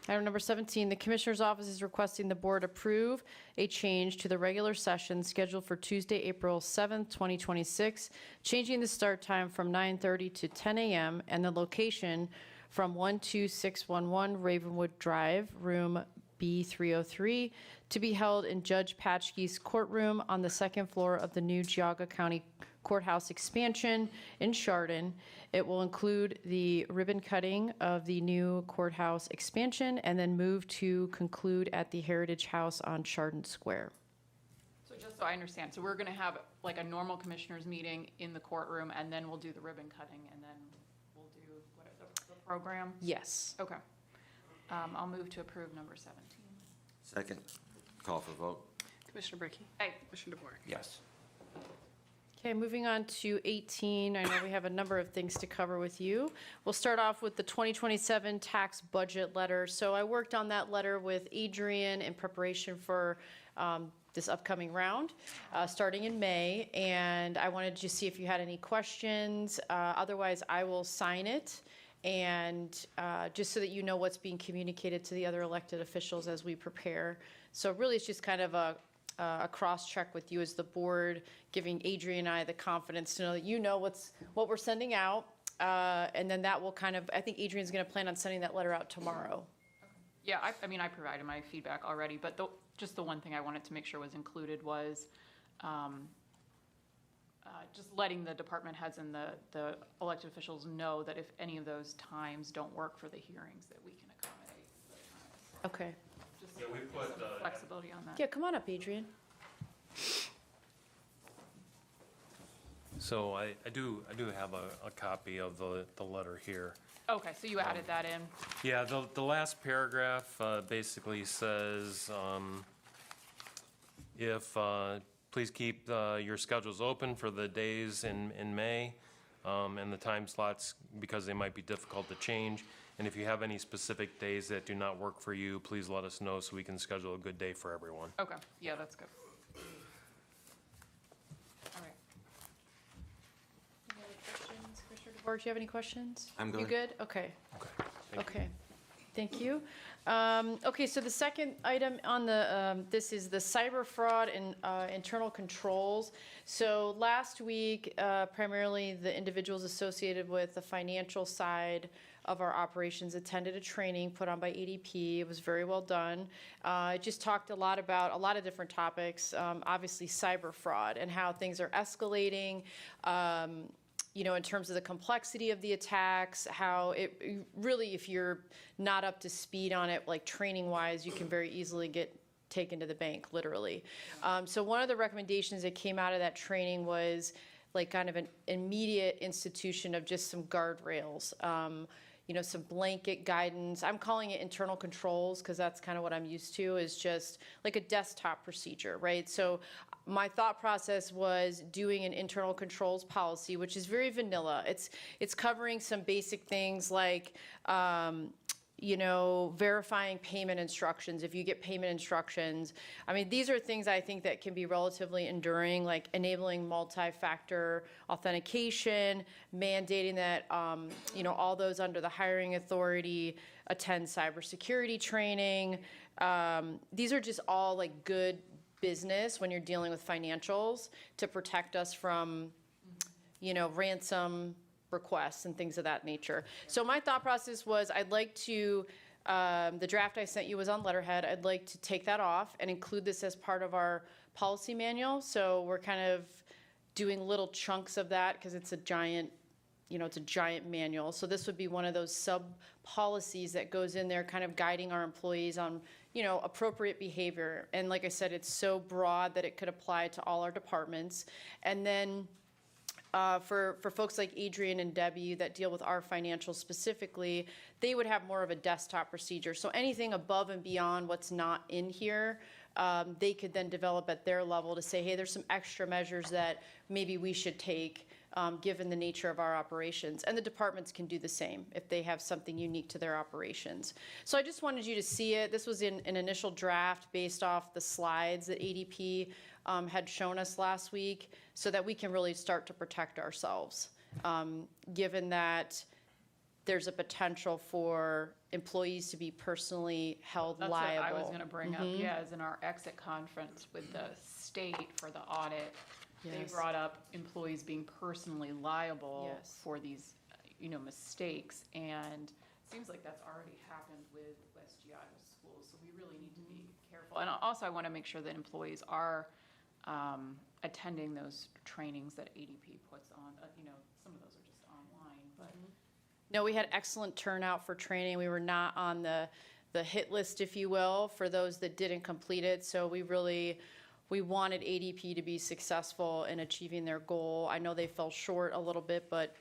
Item number 17, the Commissioner's Office is requesting the board approve a change to the regular session scheduled for Tuesday, April 7th, 2026, changing the start time from 9:30 to 10 a.m. and the location from 12611 Ravenwood Drive, room B303, to be held in Judge Patchke's courtroom on the second floor of the new Geauga County courthouse expansion in Chardon. It will include the ribbon cutting of the new courthouse expansion and then move to conclude at the Heritage House on Chardon Square. So just so I understand, so we're gonna have like a normal commissioners meeting in the courtroom, and then we'll do the ribbon cutting, and then we'll do the program? Yes. Okay. I'll move to approve number 17. Second. Call for vote. Commissioner Brackey. Aye. Commissioner DeBoer. Yes. Okay, moving on to 18. I know we have a number of things to cover with you. We'll start off with the 2027 tax budget letter. So I worked on that letter with Adrian in preparation for this upcoming round, starting in May. And I wanted to see if you had any questions. Otherwise, I will sign it. And just so that you know what's being communicated to the other elected officials as we prepare. So really, it's just kind of a cross-check with you as the board, giving Adrian and I the confidence to know that you know what we're sending out. And then that will kind of, I think Adrian's going to plan on sending that letter out tomorrow. Yeah, I mean, I provided my feedback already, but just the one thing I wanted to make sure was included was just letting the department heads and the elected officials know that if any of those times don't work for the hearings, that we can accommodate those times. Okay. Just Yeah, we put, some flexibility on that. Yeah, come on up, Adrian. So I do have a copy of the letter here. Okay, so you added that in. Yeah, the last paragraph basically says, please keep your schedules open for the days in May and the time slots because they might be difficult to change. And if you have any specific days that do not work for you, please let us know so we can schedule a good day for everyone. Okay, yeah, that's good. All right. Any other questions? Commissioner DeBoer, do you have any questions? I'm good. You good? Okay. Okay. Thank you. Okay, thank you. Okay, so the second item on the, this is the cyber fraud and internal controls. So last week, primarily the individuals associated with the financial side of our operations attended a training put on by ADP. It was very well done. It just talked a lot about a lot of different topics, obviously cyber fraud and how things are escalating, you know, in terms of the complexity of the attacks, how it really, if you're not up to speed on it, like training-wise, you can very easily get taken to the bank, literally. So one of the recommendations that came out of that training was like kind of an immediate institution of just some guardrails. You know, some blanket guidance. I'm calling it internal controls because that's kind of what I'm used to, is just like a desktop procedure, right? So my thought process was doing an internal controls policy, which is very vanilla. It's covering some basic things like, you know, verifying payment instructions. If you get payment instructions, I mean, these are things I think that can be relatively enduring, like enabling multi-factor authentication, mandating that, you know, all those under the hiring authority attend cybersecurity training. These are just all like good business when you're dealing with financials to protect us from, you know, ransom requests and things of that nature. So my thought process was I'd like to, the draft I sent you was on letterhead. I'd like to take that off and include this as part of our policy manual. So we're kind of doing little chunks of that because it's a giant, you know, it's a giant manual. So this would be one of those sub-policies that goes in there kind of guiding our employees on, you know, appropriate behavior. And like I said, it's so broad that it could apply to all our departments. And then for folks like Adrian and Debbie that deal with our financials specifically, they would have more of a desktop procedure. So anything above and beyond what's not in here, they could then develop at their level to say, hey, there's some extra measures that maybe we should take given the nature of our operations. And the departments can do the same if they have something unique to their operations. So I just wanted you to see it. This was in an initial draft based off the slides that ADP had shown us last week so that we can really start to protect ourselves, given that there's a potential for employees to be personally held That's liable. what I was going to bring up, yeah, is in our exit conference with the state for the audit, they Yes. brought up employees being personally liable Yes. for these, you know, mistakes. And it seems like that's already happened with West Geauga schools, so we really need to be careful. And also, I want to make sure that employees are attending those trainings that ADP puts on. Some of those are just online, but. No, we had excellent turnout for training. We were not on the hit list, if you will, for those that didn't complete it. So we wanted ADP to be successful in achieving their goal. I know they fell short a little bit, but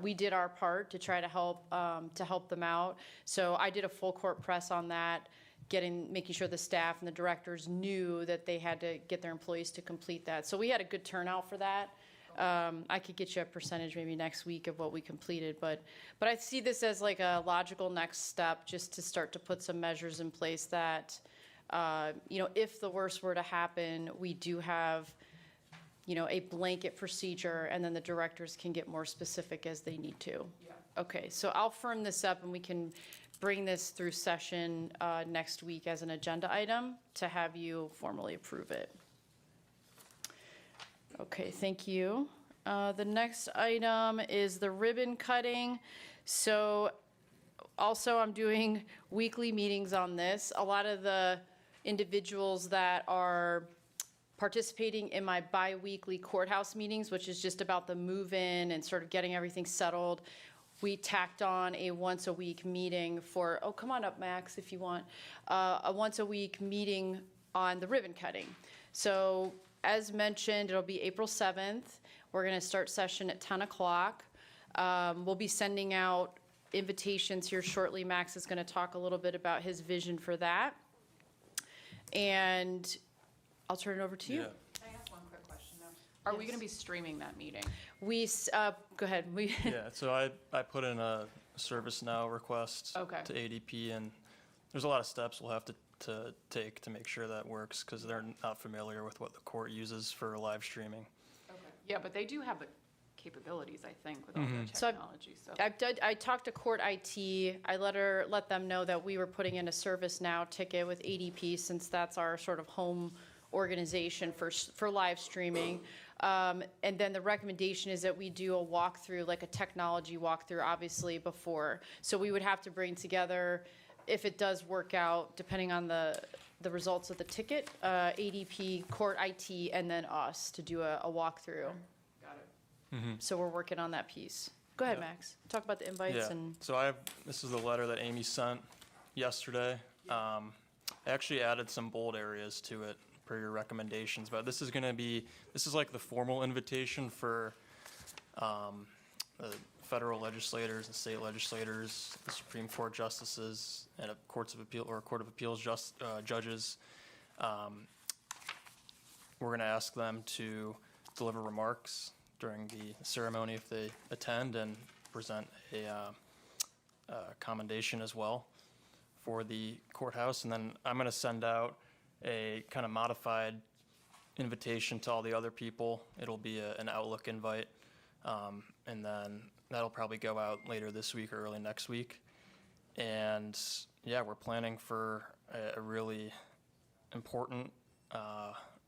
we did our part to try to help them out. So I did a full court press on that, making sure the staff and the directors knew that they had to get their employees to complete that. So we had a good turnout for that. I could get you a percentage maybe next week of what we completed, but I see this as like a logical next step, just to start to put some measures in place that, if the worst were to happen, we do have, a blanket procedure, and then the directors can get more specific as they need to. Yeah. Okay, so I'll firm this up, and we can bring this through session next week as an agenda item to have you formally approve it. Okay, thank you. The next item is the ribbon cutting. So also, I'm doing weekly meetings on this. A lot of the individuals that are participating in my bi-weekly courthouse meetings, which is just about the move-in and sort of getting everything settled, we tacked on a once-a-week meeting for, come on up, Max, if you want, a once-a-week meeting on the ribbon cutting. So as mentioned, it'll be April 7th. We're going to start session at 10 o'clock. We'll be sending out invitations here shortly. Max is going to talk a little bit about his vision for that. And I'll turn it over to you. Can I ask one quick question, though? Are we going to be streaming that meeting? Go ahead. Yeah, so I put in a ServiceNow request Okay. to ADP, and there's a lot of steps we'll have to take to make sure that works, because they're not familiar with what the court uses for live streaming. Okay. Yeah, but they do have the capabilities, I think, with all their So technology, so. I talked to court IT. I let them know that we were putting in a ServiceNow ticket with ADP, since that's our sort of home organization for live streaming. And then the recommendation is that we do a walkthrough, like a technology walkthrough, obviously, before. So we would have to bring together, if it does work out, depending on the results of the ticket, ADP, court IT, and then us to do a walkthrough. Got it. So we're working on that piece. Go ahead, Yeah. Max. Talk about the invites Yeah, and. so this is the letter that Amy sent yesterday. I actually added some bold areas to it per your recommendations, but this is like the formal invitation for the federal legislators and state legislators, the Supreme Court justices, and courts of appeal or Court of Appeals judges. We're going to ask them to deliver remarks during the ceremony if they attend, and present a commendation as well for the courthouse. And then I'm going to send out a kind of modified invitation to all the other people. It'll be an Outlook invite, and then that'll probably go out later this week or early next week. And yeah, we're planning for a really important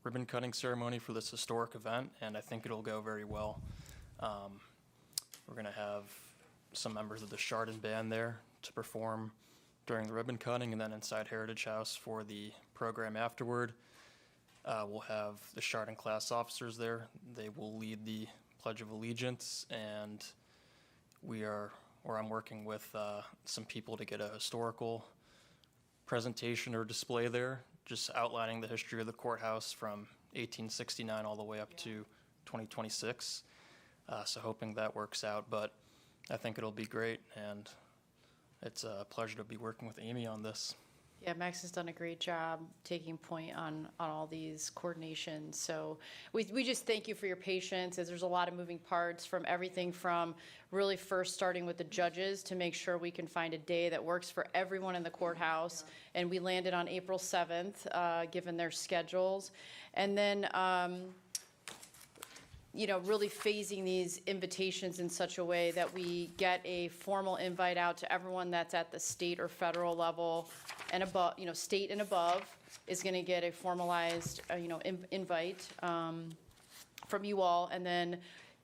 ribbon cutting ceremony for this historic event, and I think it'll go very well. We're going to have some members of the Chardon Band there to perform during the ribbon cutting, and then inside Heritage House for the program afterward. We'll have the Chardon class officers there. They will lead the Pledge of Allegiance, and I'm working with some people to get a historical presentation or display there, just outlining the history of the courthouse from 1869 all the way up to 2026. So hoping that works out, but I think it'll be great, and it's a pleasure to be working with Amy on this. Yeah, Max has done a great job taking point on all these coordinations. So we just thank you for your patience, as there's a lot of moving parts, from everything from really first starting with the judges to make sure we can find a day that works for everyone in the courthouse. And we landed on April 7th, given their schedules. And then, really phasing these invitations in such a way that we get a formal invite out to everyone that's at the state or federal level and above, state and above is going to get a formalized, invite from you all. And then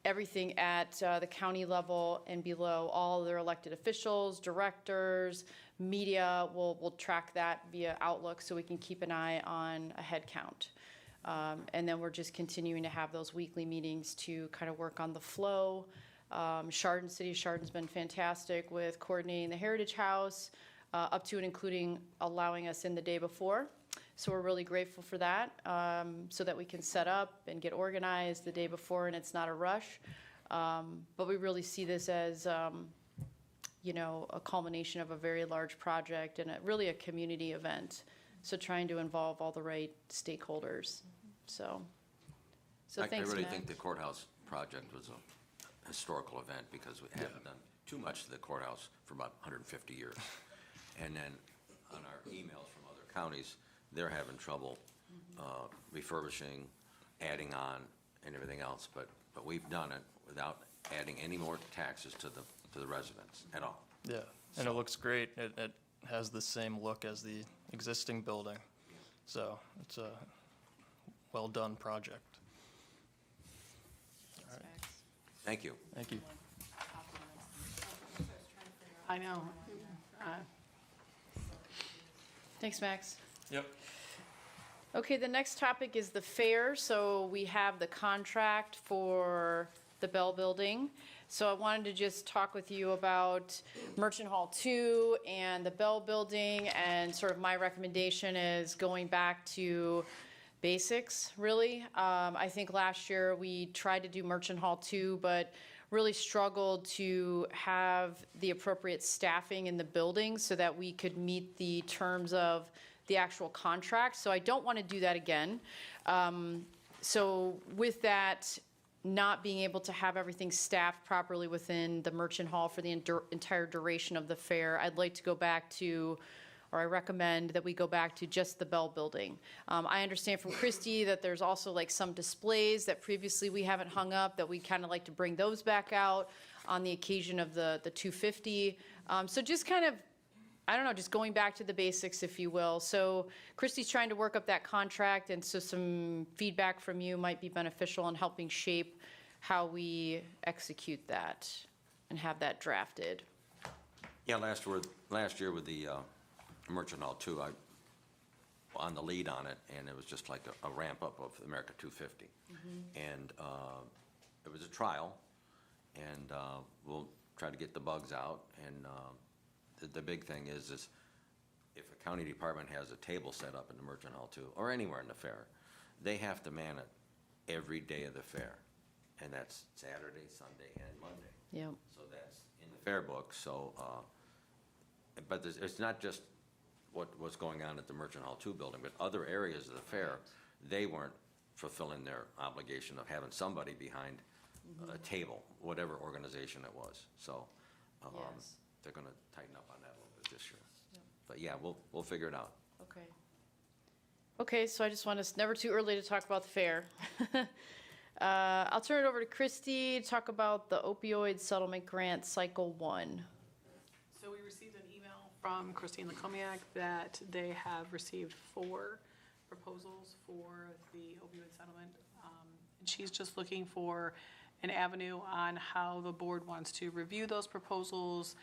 everything at the county level and below, all their elected officials, directors, media, we'll track that via Outlook so we can keep an eye on a head count. And then we're just continuing to have those weekly meetings to kind of work on the flow. Chardon, City of Chardon's been fantastic with coordinating the Heritage House, up to and including allowing us in the day before. So we're really grateful for that, so that we can set up and get organized the day before and it's not a rush. But we really see this as, you know, a culmination of a very large project and really a community event. So trying to involve all the right stakeholders. So I thanks, really Matt. think the courthouse project was a historical event because we haven't done too much to the courthouse for about 150 years. And then on our emails from other counties, they're having trouble refurbishing, adding on, and everything else. But we've done it without adding any more taxes to the residents at all. Yeah, and it looks great. It has the same look as the existing building. So it's a well-done project. All right. Thank you. Thank you. I know. Thanks, Max. Yep. Okay, the next topic is the fair. So we have the contract for the Bell Building. So I wanted to just talk with you about Merchant Hall 2 and the Bell Building, and sort of my recommendation is going back to basics, really. I think last year we tried to do Merchant Hall 2, but really struggled to have the appropriate staffing in the building so that we could meet the terms of the actual contract. So I don't want to do that again. So with that, not being able to have everything staffed properly within the Merchant Hall for the entire duration of the fair, I'd like to go back to, or I recommend that we go back to just the Bell Building. I understand from Christy that there's also like some displays that previously we haven't hung up, that we kind of like to bring those back out on the occasion of the 250. So just kind of, I don't know, just going back to the basics, if you will. So Christy's trying to work up that contract, and so some feedback from you might be beneficial in helping shape how we execute that and have that drafted. Yeah, last year with the Merchant Hall 2, I on the lead on it, and it was just like a ramp up of America 250. And it was a trial, and we'll try to get the bugs out. And the big thing is if a county department has a table set up in the Merchant Hall 2, or anywhere in the fair, they have to man it every day of the fair. And that's Saturday, Sunday, and Monday. Yep. So that's in the fair book. So, but it's not just what's going on at the Merchant Hall 2 building, but other areas of the fair, they weren't fulfilling their obligation of having somebody behind a table, whatever organization it was. So Yes. they're going to tighten up on that a little bit this year. But yeah, we'll figure it out. Okay. Okay, so I just want to, never too early to talk about the fair. I'll turn it over to Christy to talk about the opioid settlement grant cycle 1. So we received an email from Christine Lacomiac that they have received 4 proposals for the opioid settlement. And she's just looking for an avenue on how the board wants to review those proposals,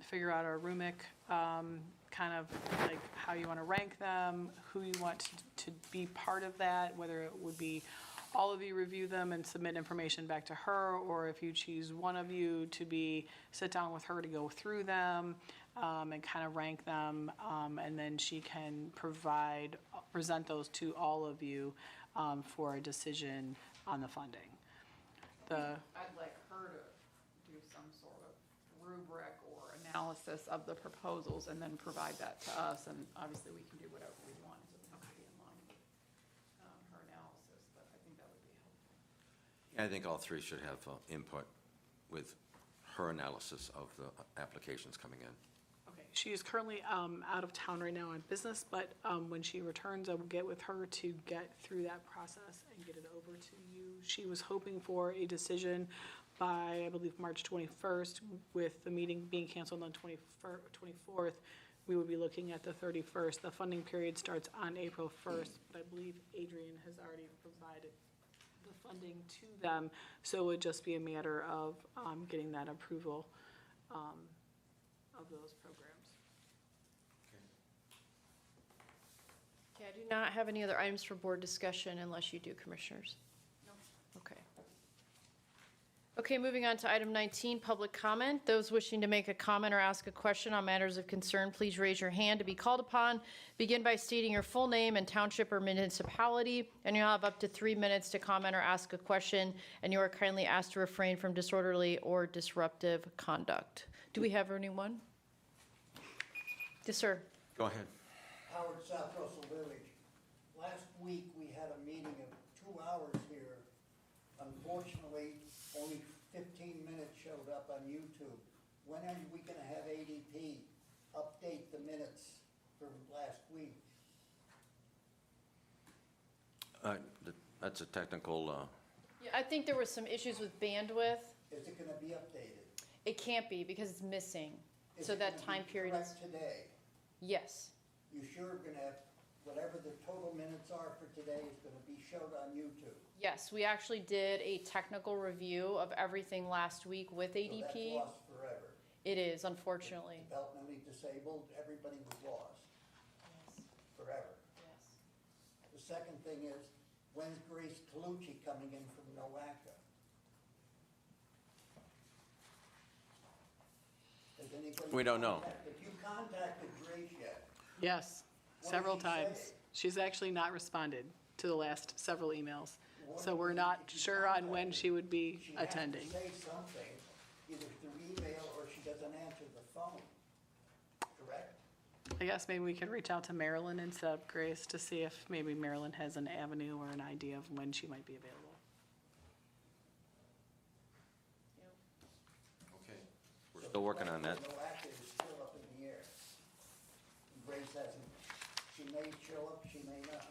figure out our RUMIC, kind of like how you want to rank them, who you want to be part of that, whether it would be all of you review them and submit information back to her, or if you choose one of you to sit down with her to go through them and kind of rank them, and then she can present those to all of you for a decision on the funding. I'd like her to do some sort of rubric or analysis of the proposals and then provide that to us, and obviously we can do whatever we want to be in line with her analysis, but I think that would be helpful. Yeah, I think all 3 should have input with her analysis of the applications coming in. Okay, she is currently out of town right now on business, but when she returns, I will get with her to get through that process and get it over to you. She was hoping for a decision by, I believe, March 21st, with the meeting being canceled on 24th. We would be looking at the 31st. The funding period starts on April 1st, but I believe Adrian has already provided the funding to them, so it would just be a matter of getting that approval of those programs. Okay, I do not have any other items for board discussion unless you do, commissioners. No. Okay. Okay, moving on to item 19, public comment. Those wishing to make a comment or ask a question on matters of concern, please raise your hand to be called upon. Begin by stating your full name and township or municipality, and you'll have up to 3 minutes to comment or ask a question, and you are kindly asked to refrain from disorderly or disruptive conduct. Do we have anyone? Yes, sir. Go ahead. Howard, South Russell Village. Last week, we had a meeting of 2 hours here. Unfortunately, only 15 minutes showed up on YouTube. When are we gonna have ADP update the minutes from last week? That's a technical, Yeah, I think there was some issues with bandwidth. Is it gonna be updated? It can't be because it's missing. Is So it that gonna time be period is, correct today? yes. You sure are gonna have, whatever the total minutes are for today is gonna be showed on YouTube? Yes, we actually did a technical review of everything last week with So that's ADP. lost forever. It is, unfortunately. Developmentally disabled, everybody was lost forever. Yes. The second thing is, when's Grace Colucci coming in from NOACA? Has anybody? We don't know. Have you contacted Grace yet? Yes, What several did she times. say? She's actually not responded to the last several emails. What So we're if not you sure on contact when her? she would be She has to attending. say something, either through email or she doesn't answer the phone, correct? I guess maybe we could reach out to Marilyn instead of Grace to see if maybe Marilyn has an avenue or an idea of when she might be available. okay, we're still working on that. NOACA is still up in the air. Grace hasn't, she may show up, she may not.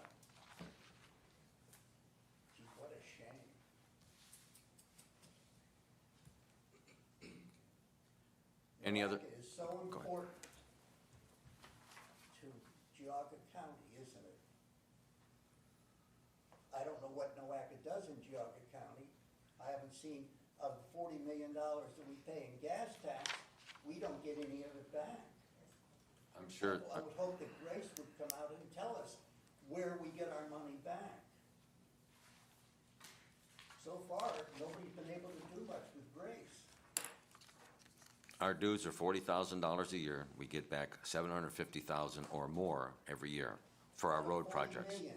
Gee, what a shame. Any other? NOACA is so Go ahead. important to Geauga County, isn't it? I don't know what NOACA does in Geauga County. I haven't seen, of the $40 million that we pay in gas tax, we don't get any of it back. I'm sure, I would hope that Grace would come out and tell us where we get our money back. So far, nobody's been able to do much with Grace. our dues are $40,000 a year. We get back $750,000 or more every year for our road 40 projects. million.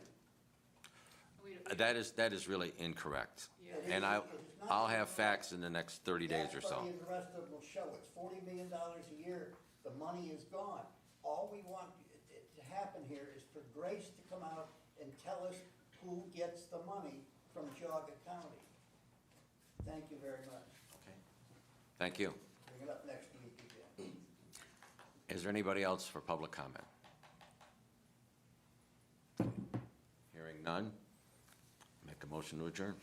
That is really incorrect. It And is- I, it is not- I'll have facts in the next 30 days or That's so. funny, and the rest of them will show. It's $40 million a year. The money is gone. All we want it to happen here is for Grace to come out and tell us who gets the money from Geauga County. Thank you very much. Thank you. Bring it up next week again. Is there anybody else for public comment? Hearing none, make a motion to adjourn.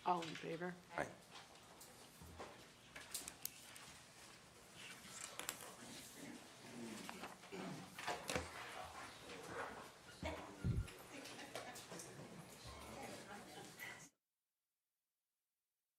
All in favor? Aye.